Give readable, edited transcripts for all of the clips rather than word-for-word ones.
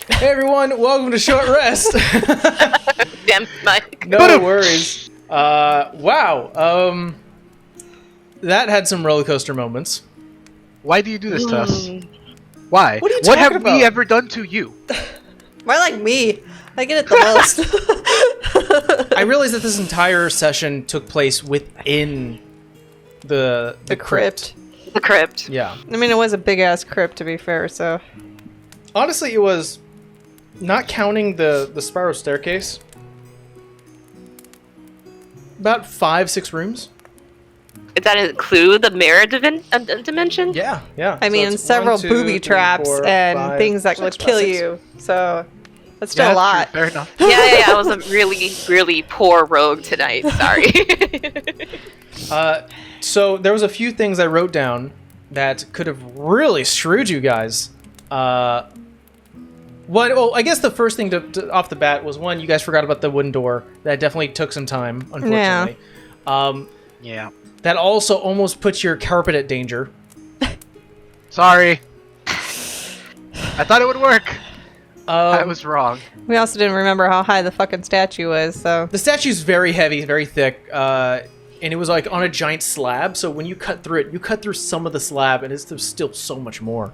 Hey everyone, welcome to Short Rest. Damn, Mike. No worries. Wow. That had some roller coaster moments. Why do you do this to us? Why? What are you What talking have about? we ever done to you? More like me. I get it the most. I realized that this entire session took place within the crypt. The crypt. Yeah. I mean, it was a big ass crypt, to be fair. So Honestly, it was, not counting the spiral staircase, about 5-6 rooms. Does that include the mirror dimension? Yeah. I mean, it's several 1, 2, booby 3, traps 4, and 5, things that 6, would about kill 6. you. So that's still a True, lot. fair enough. Yeah. I was a really, really poor rogue tonight. Sorry. So there was a few things I wrote down that could have really screwed you guys. Well, I guess the first thing off the bat was, one, you guys forgot about the wooden door. That definitely took some time, unfortunately. Yeah. That also almost puts your carpet at danger. Sorry. I thought it would work. I was wrong. We also didn't remember how high the fucking statue was. So The statue's very heavy, very thick, and it was like on a giant slab. So when you cut through it, you cut through some of the slab, and there's still so much more.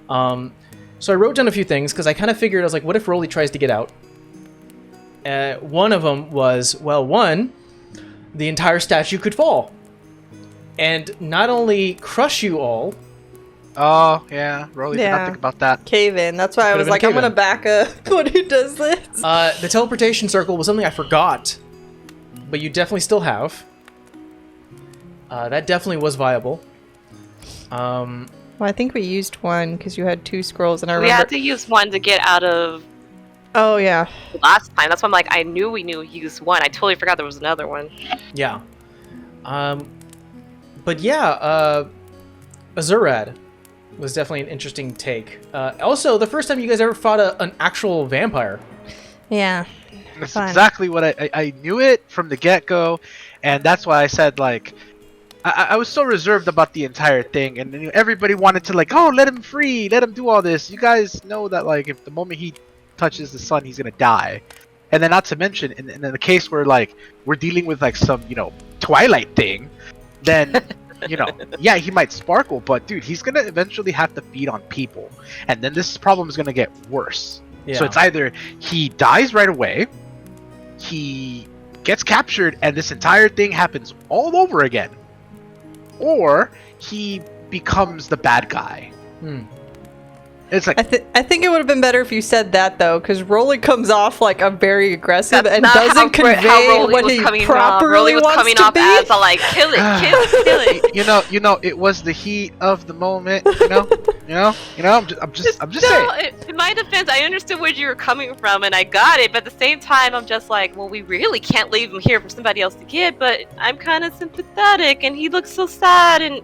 So I wrote down a few things because I kind of figured, I was like, what if Rolly tries to get out? One of them was, well, one, the entire statue could fall, and not only crush you all. Oh, yeah. Rolly did Yeah. not think about that. cave in. That's why I Could've was been like, I'm cave-in. gonna back up when he does this. The teleportation circle was something I forgot, but you definitely still have. That definitely was viable. Well, I think we used one because you had 2 scrolls, and I We remember. had to use one to get out of Oh yeah. the last time. That's why I'm like, I knew we used one. I totally forgot there was another one. Yeah. But yeah, Azurad was definitely an interesting take. Also, the first time you guys ever fought an actual vampire. Yeah. That's Fine. exactly what I knew it from the get-go, and that's why I said, like, I was so reserved about the entire thing, and everybody wanted to, like, oh, let him free, let him do all this. You guys know that, like, if the moment he touches the sun, he's gonna die. And then not to mention, in the case where, like, we're dealing with, like, some, Twilight thing, then, yeah, he might sparkle, but, dude, he's gonna eventually have to feed on people. And then this problem is gonna get worse. Yeah. So it's either he dies right away, he gets captured, and this entire thing happens all over again, or he becomes the bad guy. It's like, I think it would have been better if you said that though, because Rolly comes off like a very aggressive That's and not doesn't how convey Rolly what was he coming off. properly Rolly was wants coming to off be. as a, like, kill it. it was the heat of the moment. I'm just saying. In my defense, I understood where you were coming from, and I got it. But at the same time, I'm just like, well, we really can't leave him here for somebody else to get. But I'm kind of sympathetic, and he looks so sad. And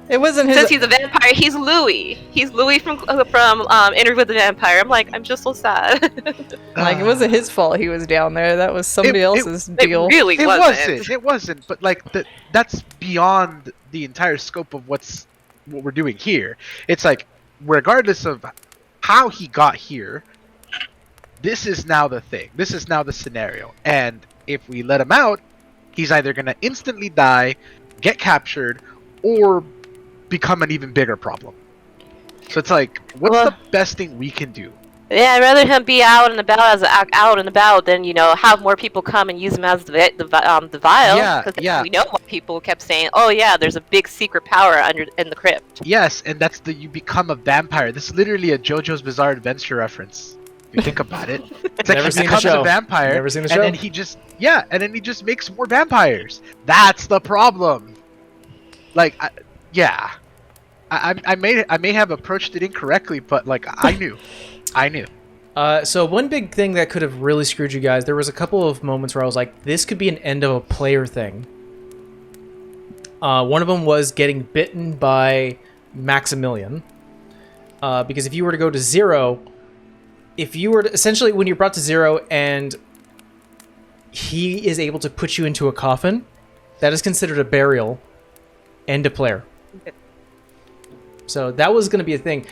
It wasn't his. since he's a vampire, he's Louis. He's Louis from Interview with the Vampire. I'm like, I'm just so sad. Like, it wasn't his fault he was down there. That was somebody else's It deal. really wasn't. It wasn't. But like that's beyond the entire scope of what we're doing here. It's like, regardless of how he got here, this is now the thing. This is now the scenario. And if we let him out, he's either gonna instantly die, get captured, or become an even bigger problem. So it's like, what's the best thing we can do? Yeah, I'd rather him be out and about than have more people come and use him as the vial. Yeah, Because yeah. we know what people kept saying. Oh yeah, there's a big secret power in the crypt. Yes, and that's you become a vampire. This is literally a JoJo's Bizarre Adventure reference. If you think about it, it's like Never he seen the becomes show. a vampire, Never seen the and show. then he just makes more vampires. That's the problem. Like, I may have approached it incorrectly, but like I knew. So one big thing that could have really screwed you guys, there was a couple of moments where I was like, this could be an end of a player thing. One of them was getting bitten by Maximilian. Because if you were to go to 0, essentially when you're brought to 0 and he is able to put you into a coffin, that is considered a burial. End of player. So that was going to be a thing.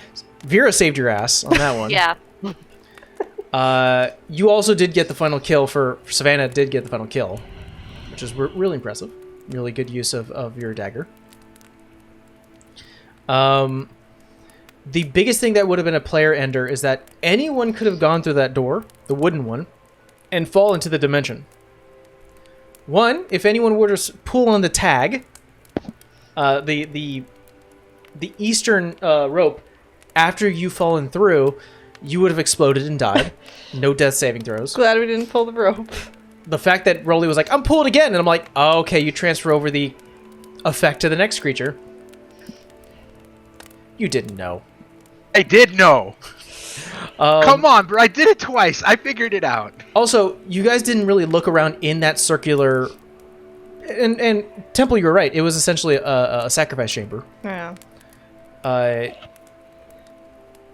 Vera saved your ass on that one. Yeah. You also did get the final kill for Savannah. Did get the final kill, which is really impressive. Really good use of your dagger. The biggest thing that would have been a player ender is that anyone could have gone through that door, the wooden one, and fall into the dimension. One, if anyone were to pull on the tag, the eastern rope, after you've fallen through, you would have exploded and died. No death saving throws. Glad we didn't pull the rope. The fact that Rolly was like, I'm pulled again, and I'm like, oh, okay, you transfer over the effect to the next creature. You didn't know. I did know. Come on, bro. I did it twice. I figured it out. Also, you guys didn't really look around in that circular... And Temple, you were right. It was essentially a sacrifice chamber. Yeah.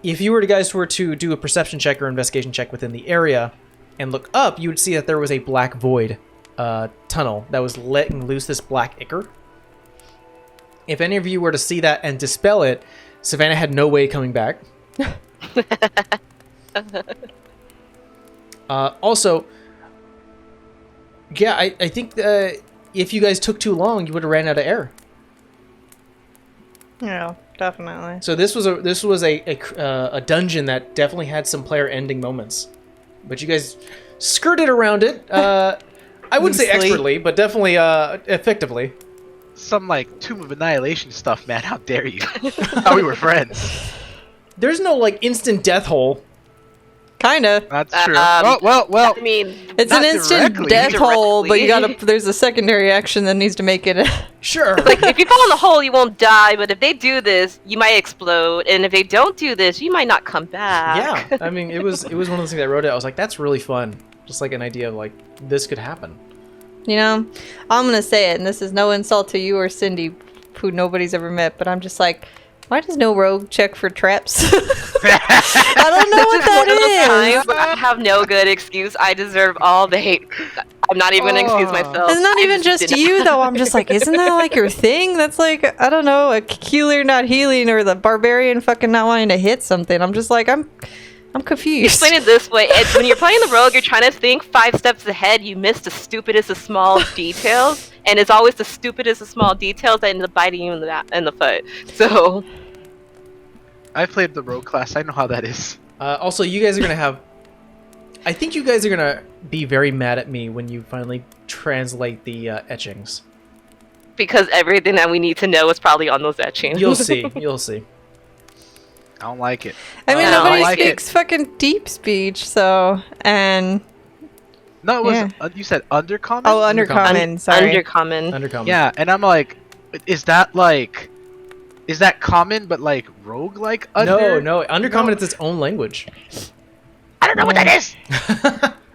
If you guys were to do a perception check or investigation check within the area and look up, you would see that there was a black void tunnel that was letting loose this black ichor. If any of you were to see that and dispel it, Savannah had no way coming back. Also, yeah, I think if you guys took too long, you would have ran out of air. Yeah, definitely. So this was a dungeon that definitely had some player ending moments, but you guys skirted around it. I wouldn't say Loosely. expertly, but definitely effectively. Some like Tomb of Annihilation stuff, man. How dare you? Thought we were friends. There's no like instant death hole. Kinda. That's true. Um, well. I mean, It's Not an instant directly. death hole, but you Directly. gotta. There's a secondary action that needs to make it. Sure. like if you fall in the hole, you won't die. But if they do this, you might explode. And if they don't do this, you might not come back. Yeah. I mean, it was one of those things I wrote it. I was like, that's really fun. Just like an idea of like this could happen. You know, I'm gonna say it, and this is no insult to you or Cindy, who nobody's ever met, but I'm just like, why does no rogue check for traps? I don't know what This is one of those that times I have no good excuse. I deserve all the hate. I'm not even gonna excuse myself. is. It's not I even just didn't- you, though. I'm just like, isn't that like your thing? That's like, I don't know, a healer not healing, or the barbarian fucking not wanting to hit something. I'm just like, I'm confused. Explain it this way: when you're playing the rogue, you're trying to think 5 steps ahead. You miss the stupidest of small details, and it's always the stupidest of small details that end up biting you in the foot. So I played the rogue class. I know how that is. Also, you guys are gonna have. I think you guys are gonna be very mad at me when you finally translate the etchings. because everything that we need to know is probably on those etchings. You'll see. You'll see. I don't like it. I mean, I nobody like speaks fucking deep speech, so and No, it was. Yeah. You said undercommon. oh, undercommon. Sorry. Undercommon. Undercommon. Yeah, and I'm like, is that common but like rogue like under? No. Undercommon is its own language. I don't know what that is.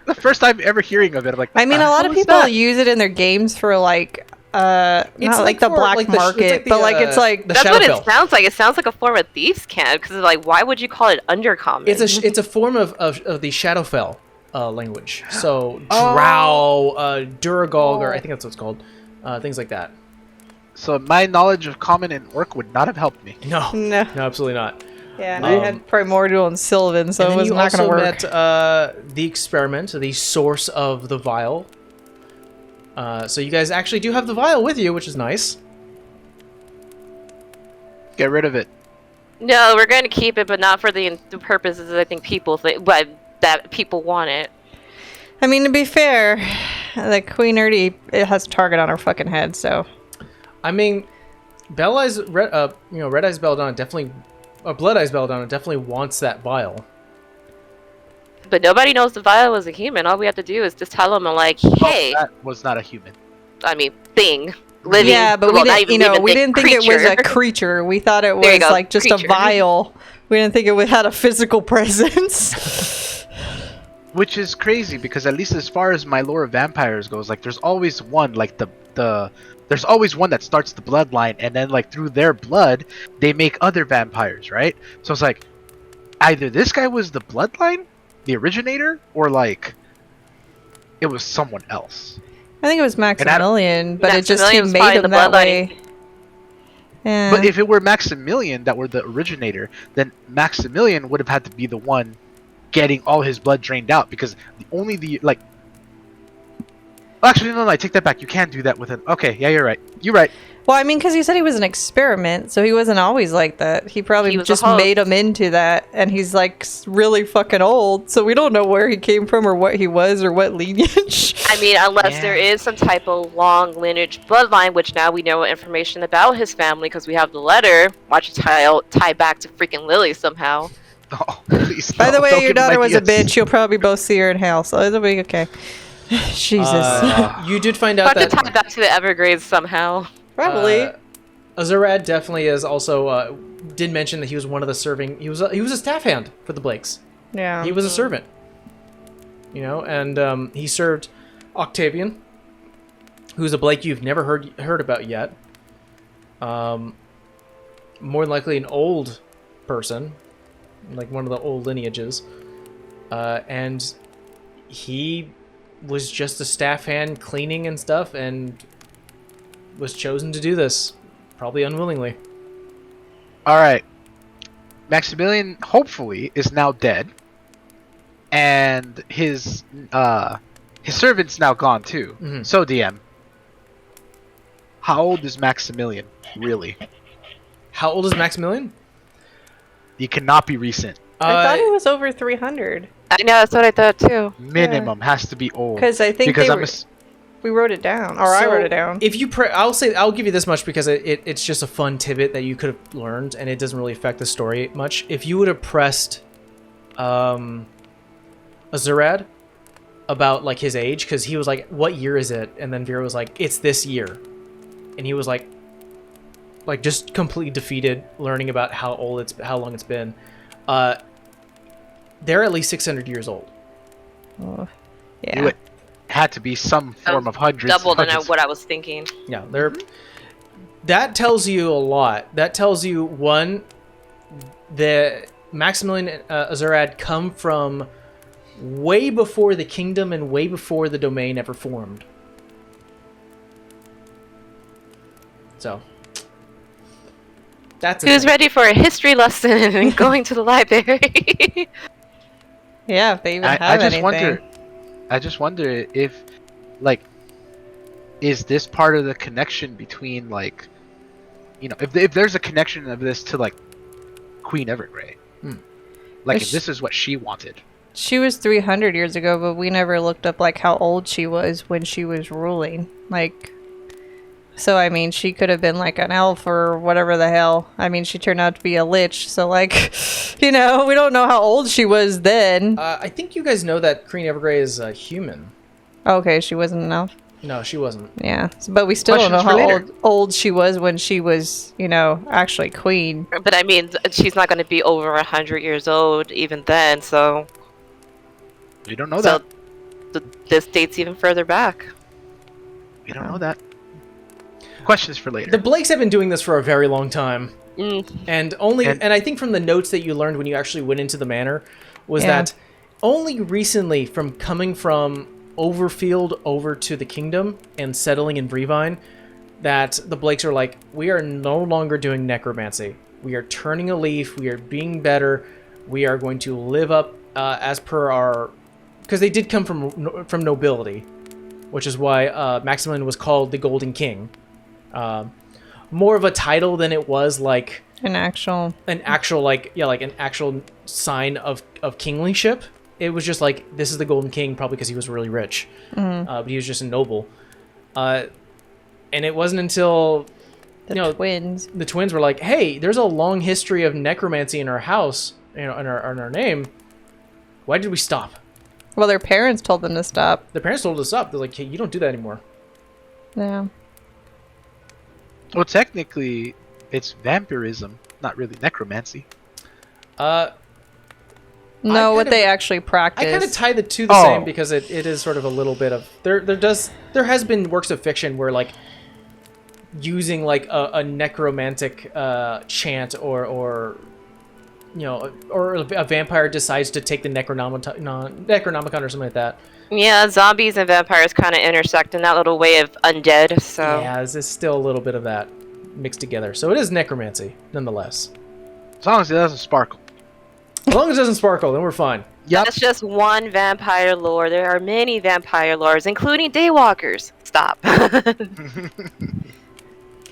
The first time ever hearing of it, I'm like, I mean, a lot of "What is people that?" use it in their games for like not It's like the for, black like, the sh- it's market, like the, but like it's like the That's what Shadowfell. it sounds like. It sounds like a form of thieves' camp because like, why would you call it undercommon? It's a form of the Shadowfell language. So Oh. Drow, Duragog, or I think that's what it's called. Things like that. So my knowledge of common and orc would not have helped me. No, no. no, absolutely not. Yeah, and I had Primordial and Sylvan, so and it then was you not also going to work. met the experiment, the source of the vial. So you guys actually do have the vial with you, which is nice. Get rid of it. No, we're going to keep it, but not for the purposes I think people think, but that people want it. I mean, to be fair, the Queen Nerdy, it has a target on her fucking head, so. I mean, Red Eyes Belladonna definitely, Blood Eyes Belladonna definitely wants that vial. But nobody knows the vial was a human. All we have to do is just tell them, like, hey, That was not a human. I mean, thing, living. Yeah, but well, we not didn't, even living we thing, didn't think it was a creature. creature. We thought it There you was go, like just a creature. vial. We didn't think it had a physical presence. Which is crazy because at least as far as my lore of vampires goes, like there's always one, like there's always one that starts the bloodline, and then like through their blood they make other vampires, right? So it's like either this guy was the bloodline, the originator, or like it was someone else. I think it was Maximilian, but it just he Maximilian was made probably him the that bloodline. way. Yeah. But if it were Maximilian that were the originator, then Maximilian would have had to be the one getting all his blood drained out, because only the like. Actually, no, I take that back. You can't do that with it. Okay, yeah, you're right. You're right. Well, I mean, because you said he was an experiment, so he wasn't always like that. He probably He was a just host. made him into that, and he's like really fucking old, so we don't know where he came from or what he was or what lineage. I mean, unless Yeah. there is some type of long lineage bloodline, which now we know information about his family because we have the letter. Watch it tie back to freaking Lily somehow. Oh, please. By the no, way, don't your give him daughter was a ideas. bitch. You'll probably both see her in hell, so it'll be okay. Jesus. You did find out Have to that tie back to the Evergrades somehow. Probably. Azurad definitely is also did mention that he was one of the serving. He was a staff hand for the Blakes. Yeah. He was a servant, you know, and he served Octavian, who's a Blake you've never heard about yet. More than likely an old person, like one of the old lineages, and he was just a staff hand cleaning and stuff, and was chosen to do this, probably unwillingly. All right. Maximilian hopefully is now dead, and his servant's now gone too. Mhm. So DM, how old is Maximilian really? How old is Maximilian? He cannot be recent. I thought he was over 300. I know, that's what I thought too. Minimum has to be old. Because I think Because we wrote it down, or I So, wrote it down. If you I'll give you this much because it's just a fun tidbit that you could have learned, and it doesn't really affect the story much. If you would have pressed Azurad about like his age, because he was like, "What year is it?" and then Vera was like, "It's this year," and he was like just completely defeated, learning about how long it's been. They're at least 600 years old. Oh, Knew yeah. it had to be some form of hundreds. Double than hundreds. what I was thinking. Yeah, they're. That tells you a lot. That tells you, one, the Maximilian and Azurad come from way before the kingdom and way before the domain ever formed. So that's Who's ready for a history lesson and going to the library? Yeah, if they even have I just anything. I just wonder if, like, is this part of the connection between, like, you know, if there's a connection of this to, like, Queen Evergrey. Like, if this is what she wanted. She was 300 years ago, but we never looked up, like, how old she was when she was ruling. Like, so, I mean, she could have been, like, an elf or whatever the hell. I mean, she turned out to be a lich, so, like, you know, we don't know how old she was then. I think you guys know that Queen Evergrey is a human. Okay, she wasn't an elf. No, she wasn't. Yeah, but we still don't know Questions for how later. old she was when she was, you know, actually queen. But I mean, she's not going to be over 100 years old even then, so... We don't know so that. this date's even further back. We don't know that. Questions for later. The Blakes have been doing this for a very long time. Mm. And I think from the notes that you learned when you actually went into the manor was Yeah. that only recently, from coming from Overfield over to the kingdom and settling in Brevine, that the Blakes are like, we are no longer doing necromancy. We are turning a leaf. We are being better. We are going to live up as per our, because they did come from nobility, which is why Maximilian was called the Golden King. More of a title than it was like An actual... an actual like an actual sign of kinglyship. It was just like, this is the Golden King, probably because he was really rich, but he was just a noble. And it wasn't until The twins. the twins were like, hey, there's a long history of necromancy in our house, you know, in our name. Why did we stop? Well, their parents told them to stop. Their parents told us to stop. They're like, hey, you don't do that anymore. Yeah. Well, technically, it's vampirism, not really necromancy. I No, what kind they of- actually practice. I kind of tie the two the same because it is sort of a little bit of there has been works of fiction where like using like a necromantic chant or you know, or a vampire decides to take the Necronomicon or something like that. Yeah, zombies and vampires kind of intersect in that little way of undead, so... Yeah, there's still a little bit of that mixed together. So it is necromancy, nonetheless. As long as it doesn't sparkle. As long as it doesn't sparkle, then we're fine. Yep. That's just one vampire lore. There are many vampire lores, including daywalkers. Stop.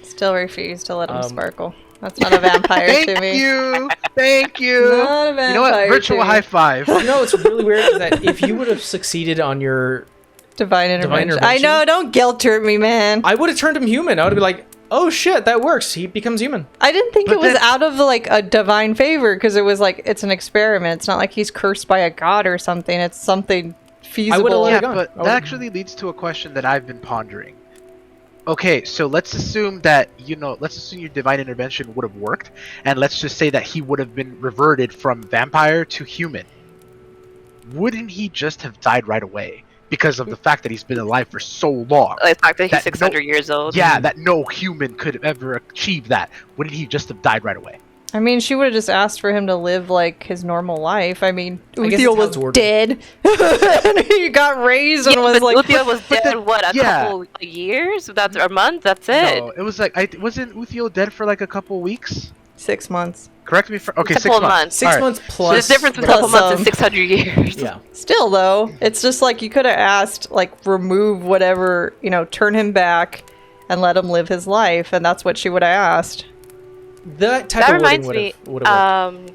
Still refuse to let him Um, sparkle. That's not a vampire to Thank me. you. Thank you. Not a vampire. You know what? Virtual to me. high five. You know what's really weird is that if you would have succeeded on your, Divine intervention. I intervention? know. Don't guilt trip me, man. I would have turned him human. I would have been like, oh shit, that works. He becomes human. I didn't think But it was then- out of like a divine favor because it was like it's an experiment. It's not like he's cursed by a god or something. It's something feasible. let Yeah, it go. but I would- that actually leads to a question that I've been pondering. Okay, so let's assume that, let's assume your divine intervention would have worked, and let's just say that he would have been reverted from vampire to human. Wouldn't he just have died right away because of the fact that he's been alive for so long? The fact that he's That 600 years old. Yeah, that no human could ever achieve that. Wouldn't he just have died right away? I mean, she would have just asked for him to live like his normal life. I mean, I guess Uthiel that's how was it's worded. dead. And he got raised and Yeah, was but like, Uthiel was but dead, the- what, a yeah. couple of years? That's or months? That's it. No, it was like wasn't Uthiel dead for like a couple weeks? 6 months. Correct me for okay, Couple 6 of months. months. 6 All right. months So plus. the difference between a Plus couple months some. and 600 years. Yeah. Still, though, it's just like you could have asked, like, remove whatever, turn him back and let him live his life. And that's what she would have asked. That type That of wording reminds me, would have worked.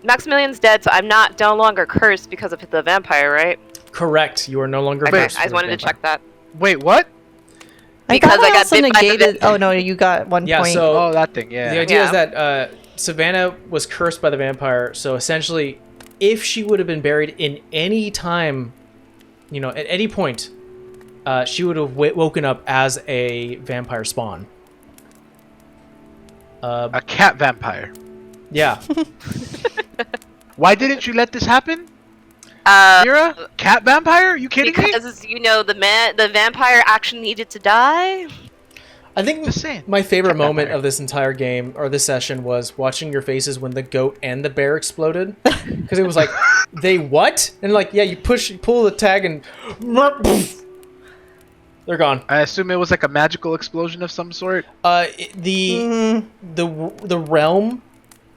Maximilian's dead, so I'm not no longer cursed because of the vampire, right? Correct. You are no longer. Okay, cursed I just with wanted to vampire. check that. Wait, what? Because thought I got also bit by the negated. va- Oh no, you got 1 Yeah, point. so- Oh, that thing, yeah. The idea is Yeah. that Savannah was cursed by the vampire, so essentially, if she would have been buried in any time, at any point, she would have woken up as a vampire spawn. A cat vampire. Yeah. Why didn't you let this happen? Mira? Cat vampire? You kidding me? Because the vampire actually needed to die. I think Just saying. my favorite Cat moment vampire. of this entire game, or this session, was watching your faces when the goat and the bear exploded. Because it was like, they what? And like, yeah, you pull the tag and... They're gone. I assume it was like a magical explosion of some sort. The realm,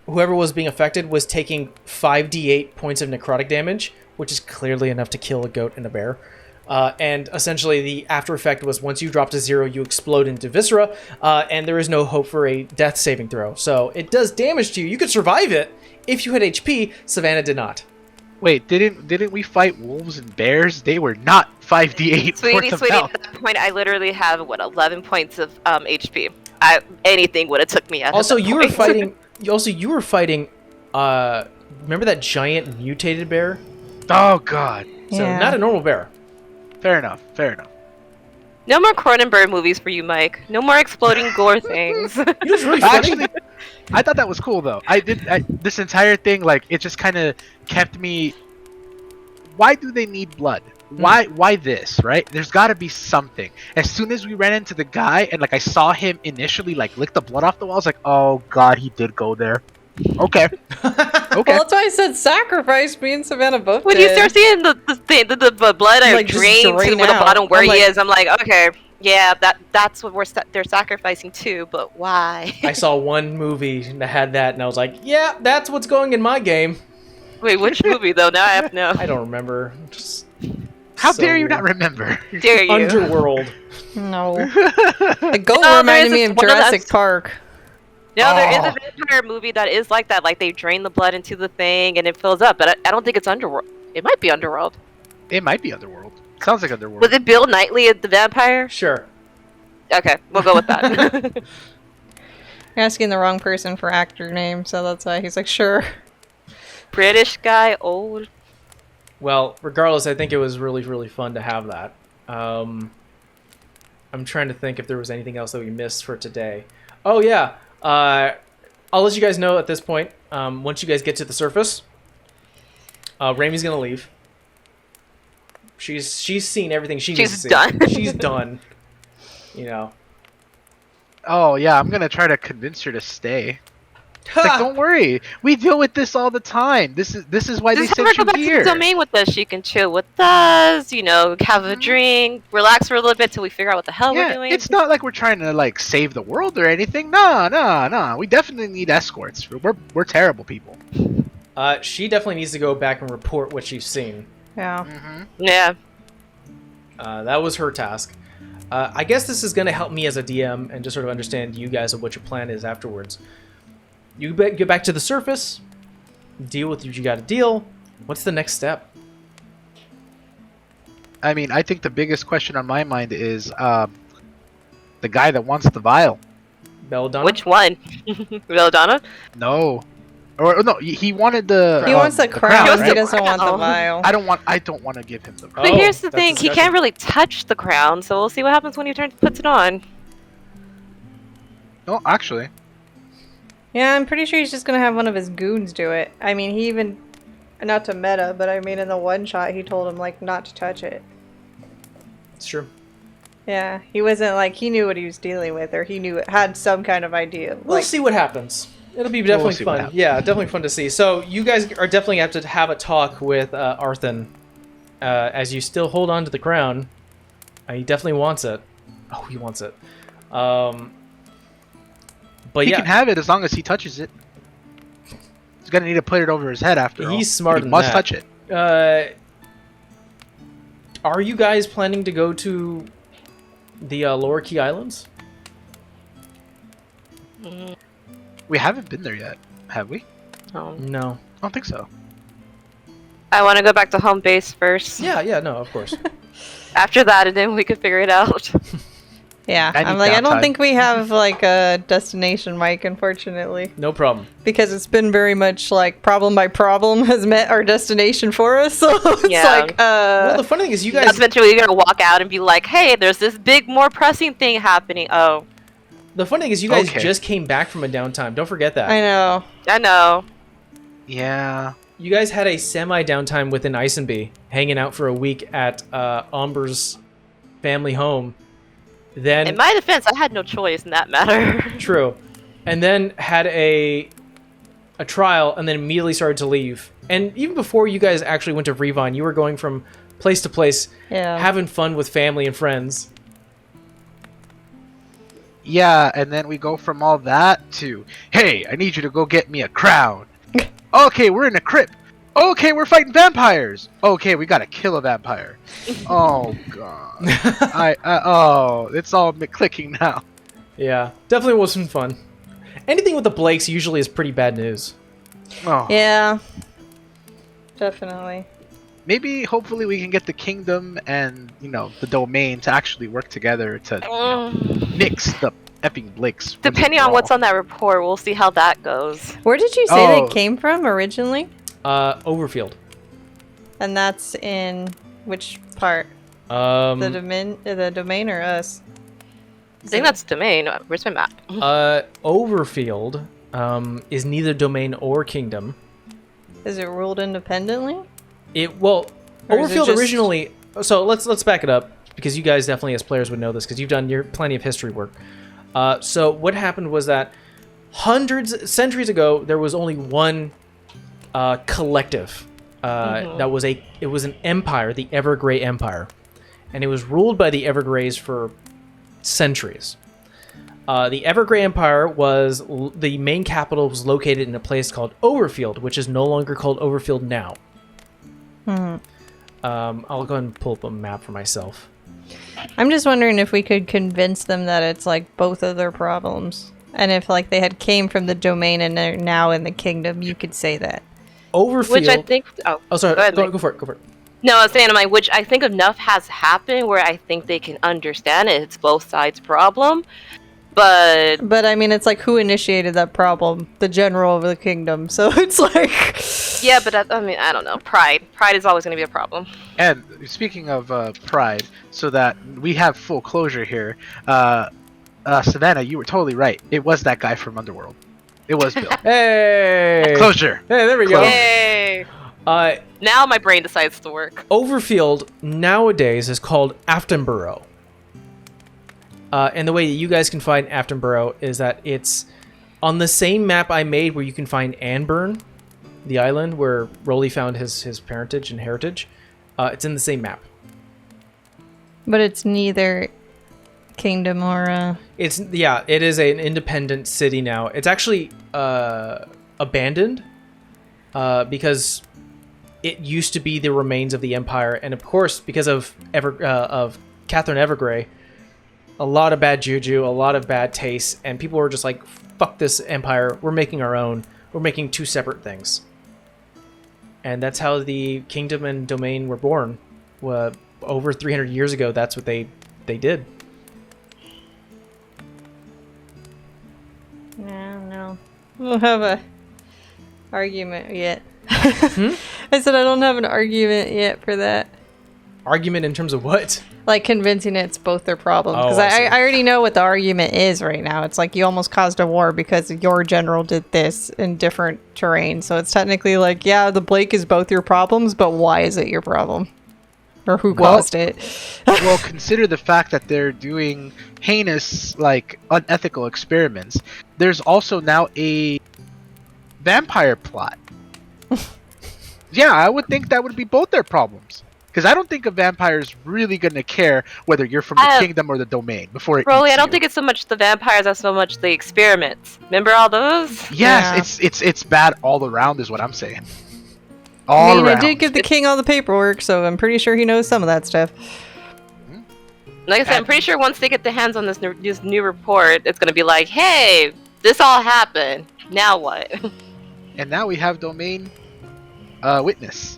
whoever was being affected, was taking 5d8 points of necrotic damage, which is clearly enough to kill a goat and a bear. And essentially, the after effect was once you drop to 0, you explode into viscera, and there is no hope for a death saving throw. So it does damage to you. You could survive it if you had HP. Savannah did not. Wait, didn't we fight wolves and bears? They were not 5d8 Sweetie, worth of sweetie, health. at that point, I literally have, 11 points of HP. Anything would have took me out. Also, at that you were point. fighting. You were fighting. Remember that giant mutated bear? Oh god. So Yeah. not a normal bear. Fair enough. Fair enough. No more Cronenberg movies for you, Mike. No more exploding gore things. You know what's really funny? Actually, I thought that was cool though. This entire thing, like, it just kind of kept me. Why do they need blood? Why this, right? There's got to be something. As soon as we ran into the guy and like I saw him initially like lick the blood off the wall, I was like, oh god, he did go there. Okay. Okay. Well, that's why I said sacrifice. Me and Savannah both When did. you start seeing the blood Like, just drain to drain the out. bottom where I'm he like- is, I'm like, okay, yeah, that's what they're sacrificing too, but why? I saw one movie that had that, and I was like, yeah, that's what's going in my game. Wait, which movie though? Now I have to know. I don't remember. Just How so dare you weird. not remember? Dare you? Underworld. No. The goat No, reminded there me is of one of Jurassic those- Park. No, there is Oh. a vampire movie that is like that. Like they drain the blood into the thing and it fills up, but I don't think it's Underworld. It might be Underworld. It might be Underworld. Sounds like Underworld. Was it Bill Knightley as the vampire? Sure. Okay, we'll go with that. You're asking the wrong person for actor name, so that's why he's like, sure. British guy, old. Well, regardless, I think it was really, really fun to have that. I'm trying to think if there was anything else that we missed for today. Oh, yeah. I'll let you guys know at this point. Once you guys get to the surface, Ramie's going to leave. She's seen everything she needs to see. done. She's done. You know. Oh yeah, I'm gonna try to convince her to stay. It's like, don't worry, we deal with this all the time. This is why they Just have her sent go you back to here. the domain with us. She can chill with us, have a drink, relax for a little bit till we figure out what the hell we're Yeah, doing. it's not like we're trying to like save the world or anything. No. We definitely need escorts. We're terrible people. She definitely needs to go back and report what she's seen. Yeah. Yeah. That was her task. I guess this is going to help me as a DM and just sort of understand you guys of what your plan is afterwards. You get back to the surface, deal with what you got to deal. What's the next step? I mean, I think the biggest question on my mind is the guy that wants the vial. Belladonna? Which one? Belladonna? No. Or no, he wanted the. He wants the crown. right? He doesn't want the Crown. vial. I don't want to give him the. Oh, But here's the that's thing, he disgusting. can't really touch the crown, so we'll see what happens when he puts it on. No, actually. Yeah, I'm pretty sure he's just gonna have one of his goons do it. I mean, he even, not to meta, but I mean in the one shot he told him like not to touch it. It's true. Yeah, he wasn't like, he knew what he was dealing with, or he knew, had some kind of idea. We'll Like, see what happens. It'll be definitely see what fun. happens. Yeah, definitely fun to see. So you guys are definitely have to have a talk with Arthan as you still hold on to the crown. He definitely wants it. Oh, he wants it. But He yeah, can have it as long as he touches it. He's gonna need to put it over his head after all. he's smarter He than must that. touch it. Are you guys planning to go to the Lower Key Islands? We haven't been there yet, have we? No. I don't think so. I want to go back to home base first. Yeah, no, of course. After that, and then we could figure it out. yeah, I need I'm like, I don't downtime. think we have like a destination, Mike, unfortunately. No problem. Because it's been very much like problem by problem has met our destination for us. So it's Yeah. like, Well, the funny thing is you guys... That's eventually you're gonna walk out and be like, "Hey, there's this big, more pressing thing happening." Oh, The funny thing is you guys Okay. just came back from a downtime. Don't forget that. I know. I know. Yeah. You guys had a semi-downtime within Isenby, hanging out for a week at Amber's family home. Then In my defense, I had no choice in that matter. true, and then had a trial, and then immediately started to leave. And even before you guys actually went to Revon, you were going from place to place, Yeah. having fun with family and friends. Yeah, and then we go from all that to, hey, I need you to go get me a crown. Okay, we're in a crypt. Okay, we're fighting vampires. Okay, we gotta kill a vampire. Oh god. It's all clicking now. Yeah, definitely wasn't fun. Anything with the Blakes usually is pretty bad news. Oh. Yeah. Definitely. Maybe, hopefully, we can get the kingdom and the domain to actually work together to nix the effing Blakes. once and Depending for on what's all. on that report, we'll see how that goes. Where did you say Oh. they came from originally? Overfield. And that's in which part? Um, The domain or us? I think that's domain. Where's my map? Overfield is neither domain or kingdom. Is it ruled independently? Or is it Overfield just- originally. So let's back it up because you guys definitely as players would know this because you've done your plenty of history work. So what happened was that centuries ago there was only one collective. It was an empire, the Evergrey Empire, and it was ruled by the Evergreys for centuries. The Evergrey Empire was the main capital was located in a place called Overfield, which is no longer called Overfield now. I'll go ahead and pull up a map for myself. I'm just wondering if we could convince them that it's like both of their problems. And if like they had came from the domain and they're now in the kingdom, you could say that. Overfield. Which I think. Oh, sorry. Go ahead, Go Mike. for it. Go for it. No, I was saying, which I think enough has happened where I think they can understand it. It's both sides' problem. But But I mean, it's like who initiated that problem? The general of the kingdom. So it's like, yeah, but I don't know. Pride is always going to be a problem. And speaking of pride, so that we have full closure here, Savannah, you were totally right. It was that guy from Underworld. It was Bill. Hey. Closure. Hey, there we go. Yay! Now my brain decides to work. Overfield nowadays is called Aftonborough. And the way that you guys can find Aftonborough is that it's on the same map I made where you can find Anburn, the island where Rolly found his parentage and heritage. It's in the same map. but it's neither kingdom or It is an independent city now. It's actually abandoned. because it used to be the remains of the Empire, and of course, because of Catherine Evergrey, a lot of bad juju, a lot of bad taste, and people were just like, "Fuck this Empire! We're making our own. We're making two separate things." And that's how the kingdom and domain were born. Over 300 years ago, that's what they did. No. I don't have a argument yet. I said I don't have an argument yet for that. Argument in terms of what? Like convincing it's both their problems. Because I already know what the argument is right now. It's like you almost caused a war because your general did this in different terrain. So it's technically like, yeah, the Blake is both your problems, but why is it your problem? Or who caused it? Well, consider the fact that they're doing heinous, like, unethical experiments. There's also now a vampire plot. Yeah, I would think that would be both their problems. Because I don't think a vampire is really going to care whether you're from the kingdom or the domain before it Broly, eats I don't you. think it's so much the vampires as so much the experiments. Remember all those? Yes, yeah. It's bad all around is what I'm saying. I mean, I did give the king all the paperwork, so I'm pretty sure he knows some of that stuff. Like I said, I'm pretty sure once they get their hands on this new report, it's going to be like, hey, this all happened. Now what? And now we have domain witness.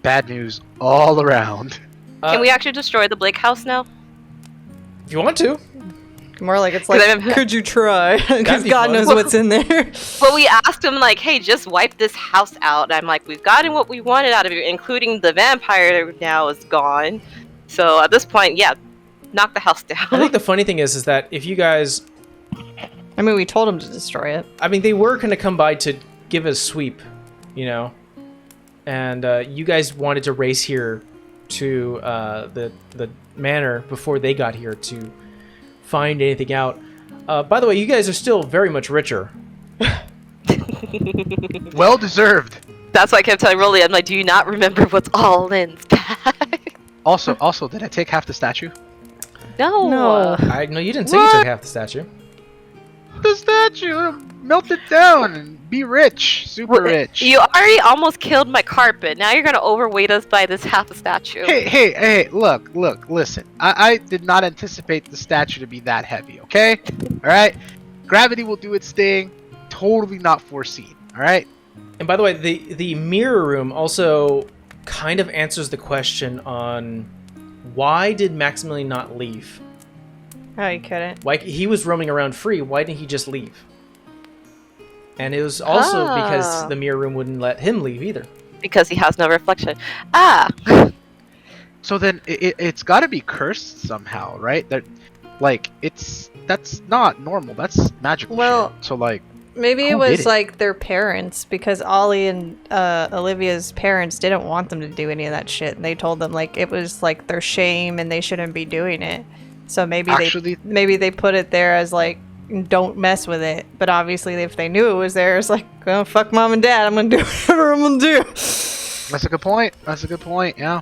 Bad news all around. Can we actually destroy the Blake house now? If you want to. More like it's like, could you try? Because God knows what's in there. Well, we asked him, like, hey, just wipe this house out. And I'm like, we've gotten what we wanted out of it, including the vampire now is gone. So at this point, yeah, knock the house down. I think the funny thing is that if you guys... I mean, we told him to destroy it. I mean, they were going to come by to give a sweep, you know? And you guys wanted to race here to the manor before they got here to find anything out. By the way, you guys are still very much richer. Well deserved. That's why I kept telling Rolly, I'm like, do you not remember what's all in bag? Also, did I take half the statue? No. No. No, you didn't say you took half the statue. The statue! Melt it down and be rich. Super rich. You already almost killed my carpet. Now you're gonna overweight us by this half a statue. Hey, look, listen. I did not anticipate the statue to be that heavy, okay? Alright? Gravity will do its thing. Totally not foreseen, alright? And by the way, the mirror room also kind of answers the question on why did Maximilian not leave? Oh, he couldn't. Why he was roaming around free, why didn't he just leave? And it was also because the mirror room wouldn't let him leave either. Because he has no reflection. Ah! So then it's got to be cursed somehow, right? That's not normal. That's magical. Well, shit. So like maybe it was like their parents, because Ollie and Olivia's parents didn't want them to do any of that shit. And they told them like it was like their shame and they shouldn't be doing it. So maybe they put it there as like, don't mess with it. But obviously if they knew it was there, it's like, oh, fuck mom and dad, I'm gonna do whatever I'm gonna do. That's a good point. Yeah.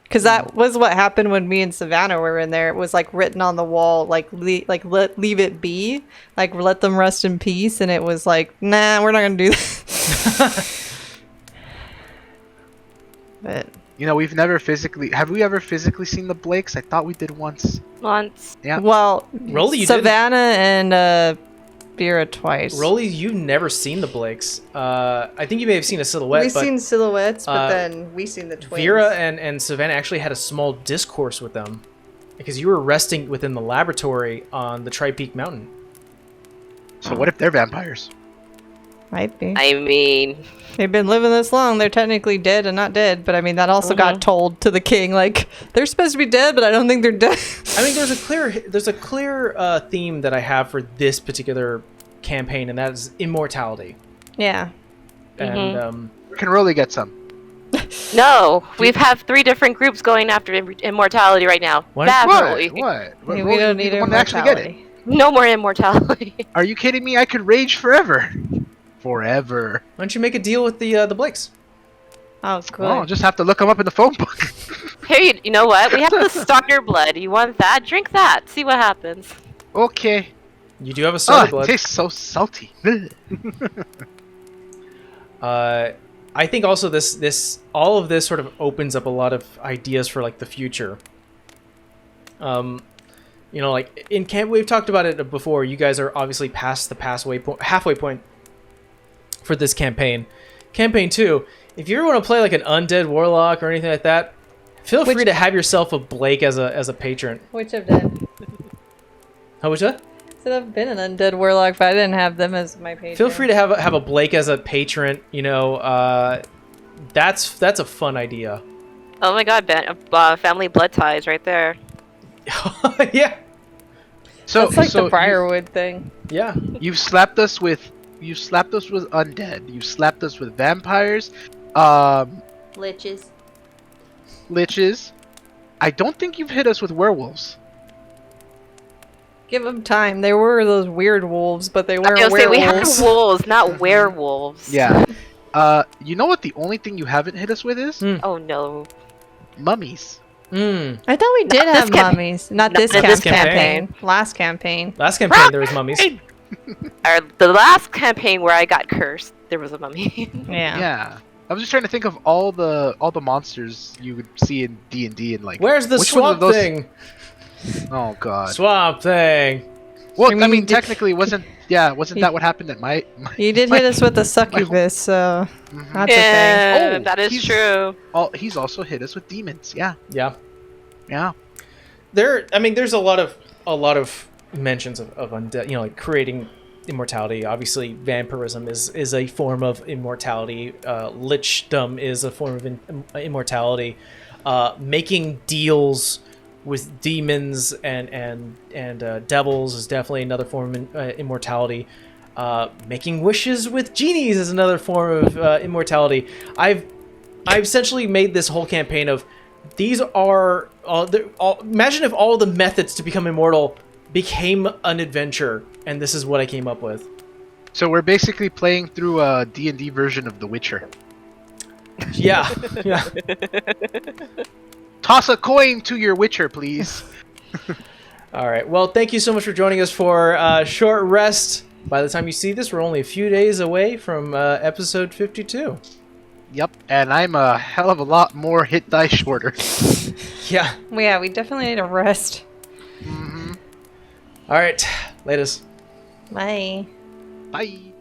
Because that was what happened when me and Savannah were in there. It was like written on the wall, like leave it be, like let them rest in peace. And it was like, nah, we're not gonna do that. But you know, have we ever physically seen the Blakes? I thought we did once. Yeah. Well, Rolly, Savannah and Vera twice. Rolly, you've never seen the Blakes. I think you may have seen a silhouette. We've seen silhouettes, but then we seen the twins. Vera and Savannah actually had a small discourse with them because you were resting within the laboratory on the Tri-Peak Mountain. So what if they're vampires? Might be. I mean, they've been living this long. They're technically dead and not dead. But I mean, that also got told to the king. Like, they're supposed to be dead, but I don't think they're dead. I mean, there's a clear theme that I have for this particular campaign, and that is immortality. Yeah. And Can Rolly get some? no. We've had 3 different groups going after immortality right now. What? What? We don't need one to actually get it. No more immortality. Are you kidding me? I could rage forever. Forever. Why don't you make a deal with the Blakes? Oh, cool. Well, I'll just have to look them up in the phone book. Hey, you know what? We have the starter blood. You want that? Drink that. See what happens. Okay. You do have a starter blood. It tastes so salty. I think also all of this sort of opens up a lot of ideas for like the future. Like in camp, we've talked about it before. You guys are obviously past the halfway point for this campaign. Campaign 2, if you ever want to play like an undead warlock or anything like that, feel free to have yourself a Blake as a patron. Which I've done. How was that? So I've been an undead warlock, but I didn't have them as my patron. Feel free to have a Blake as a patron. That's a fun idea. Oh my god, Ben, family blood ties right there. Yeah. So That's like so the Briarwood thing. Yeah. You've slapped us with undead. You've slapped us with vampires, Liches. liches. I don't think you've hit us with werewolves. Give them time. They were those weird wolves, but they weren't I was werewolves. say we have wolves, not werewolves. Yeah. You know what? The only thing you haven't hit us with is Oh no. mummies. I thought we did Not have this camp- mummies. Not not this in this campaign. Last campaign. Last campaign there was mummies. Or the last campaign where I got cursed, there was a mummy. Yeah. Yeah. I was just trying to think of all the monsters you would see in D&D and like. Where's the which one of swamp those- thing? Oh god. Swamp thing. Well, I mean, technically, wasn't that what happened at my You did hit us with the succubus, so Mhm. that's a thing. Yeah, Oh, that is he's- true. He's also hit us with demons. Yeah. Yeah. Yeah. There's a lot of mentions of undead, like creating immortality. Obviously, vampirism is a form of immortality. Lichdom is a form of immortality. Making deals with demons and devils is definitely another form of immortality. Making wishes with genies is another form of immortality. I've essentially made this whole campaign of these are imagine if all the methods to become immortal became an adventure, and this is what I came up with. So we're basically playing through a D&D version of The Witcher. Yeah. Yeah. Toss a coin to your Witcher, please. All right. Well, thank you so much for joining us for short rest. By the time you see this, we're only a few days away from episode 52. Yep. And I'm a hell of a lot more hit die shorter. Yeah. Well, yeah, we definitely need a rest. Mm-hmm. All right. Latest. Bye. Bye.